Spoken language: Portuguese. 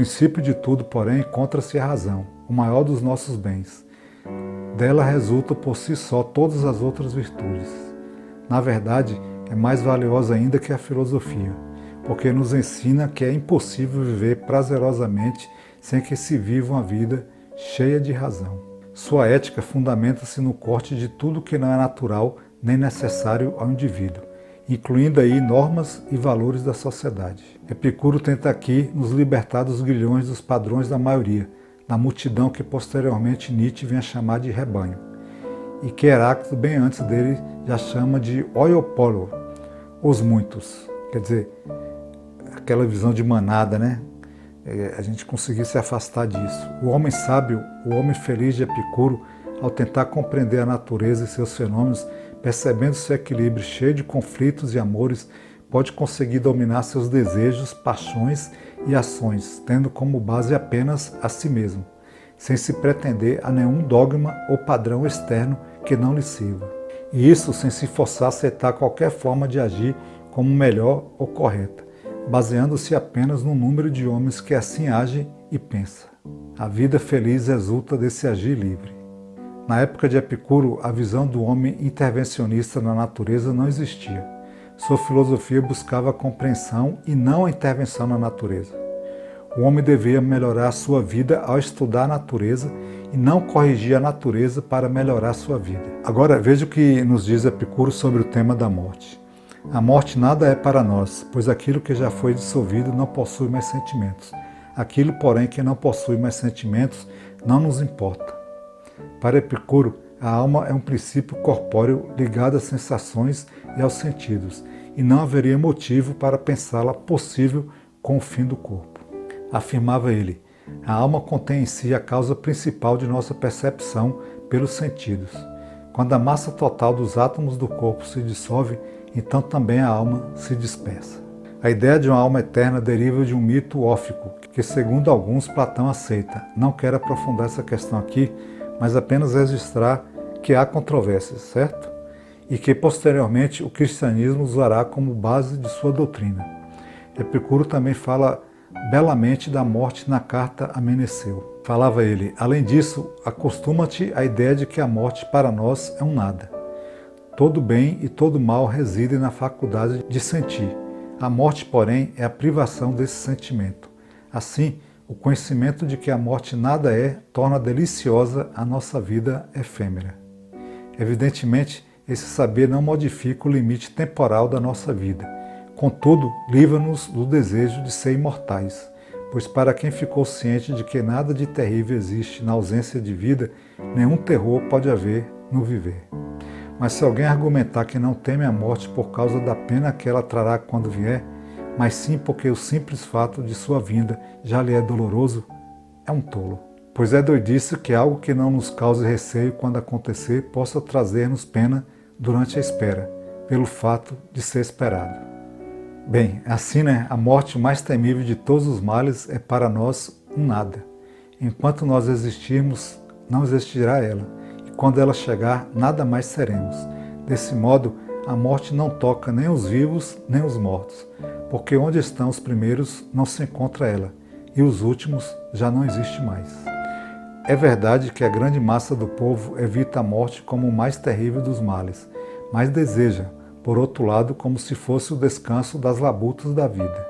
princípio de tudo, porém, encontra-se a razão, o maior dos nossos bens. Dela resultam por si só todas as outras virtudes. Na verdade, é mais valiosa ainda que a filosofia, porque nos ensina que é impossível viver prazerosamente sem que se viva uma vida cheia de razão. Sua ética fundamenta-se no corte de tudo que não é natural nem necessário ao indivíduo, incluindo aí normas e valores da sociedade. Epicuro tenta aqui nos libertar dos grilhões dos padrões da maioria, da multidão que posteriormente Nietzsche vem a chamar de rebanho, e que Heráclito, bem antes dele, já chama de oiopolo, os muitos. Quer dizer, aquela visão de manada, né? A gente conseguir se afastar disso. O homem sábio, o homem feliz de Epicuro, ao tentar compreender a natureza e seus fenômenos, percebendo seu equilíbrio cheio de conflitos e amores, pode conseguir dominar seus desejos, paixões e ações, tendo como base apenas a si mesmo, sem se pretender a nenhum dogma ou padrão externo que não lhe sirva. E isso sem se forçar a aceitar qualquer forma de agir como melhor ou correta, baseando-se apenas no número de homens que assim agem e pensam. A vida feliz resulta desse agir livre. Na época de Epicuro, a visão do homem intervencionista na natureza não existia. Sua filosofia buscava a compreensão e não a intervenção na natureza. O homem devia melhorar a sua vida ao estudar a natureza e não corrigir a natureza para melhorar sua vida. Agora veja o que nos diz Epicuro sobre o tema da morte. A morte nada é para nós, pois aquilo que já foi dissolvido não possui mais sentimentos. Aquilo, porém, que não possui mais sentimentos não nos importa. Para Epicuro, a alma é um princípio corpóreo ligado às sensações e aos sentidos, e não haveria motivo para pensá-la possível com o fim do corpo. Afirmava ele, a alma contém em si a causa principal de nossa percepção pelos sentidos. Quando a massa total dos átomos do corpo se dissolve, então também a alma se dispersa. A ideia de uma alma eterna deriva de um mito ófico, que segundo alguns Platão aceita. Não quero aprofundar essa questão aqui, mas apenas registrar que há controvérsias, certo? E que posteriormente o cristianismo usará como base de sua doutrina. Epicuro também fala belamente da morte na carta a Meneceu. Falava ele, além disso, acostuma-te à ideia de que a morte para nós é um nada. Todo bem e todo mal residem na faculdade de sentir. A morte, porém, é a privação desse sentimento. Assim, o conhecimento de que a morte nada é torna deliciosa a nossa vida efêmera. Evidentemente, esse saber não modifica o limite temporal da nossa vida. Contudo, livra-nos do desejo de ser imortais, pois para quem ficou ciente de que nada de terrível existe na ausência de vida, nenhum terror pode haver no viver. Mas se alguém argumentar que não teme a morte por causa da pena que ela trará quando vier, mas sim porque o simples fato de sua vinda já lhe é doloroso, é um tolo. Pois é doidice que algo que não nos cause receio quando acontecer possa trazer-nos pena durante a espera, pelo fato de ser esperado. Bem, assim, a morte, o mais temível de todos os males, é para nós um nada. Enquanto nós existirmos, não existirá ela, e quando ela chegar, nada mais seremos. Desse modo, a morte não toca nem os vivos, nem os mortos, porque onde estão os primeiros não se encontra ela, e os últimos já não existe mais. É verdade que a grande massa do povo evita a morte como o mais terrível dos males, mas deseja, por outro lado, como se fosse o descanso das labutas da vida.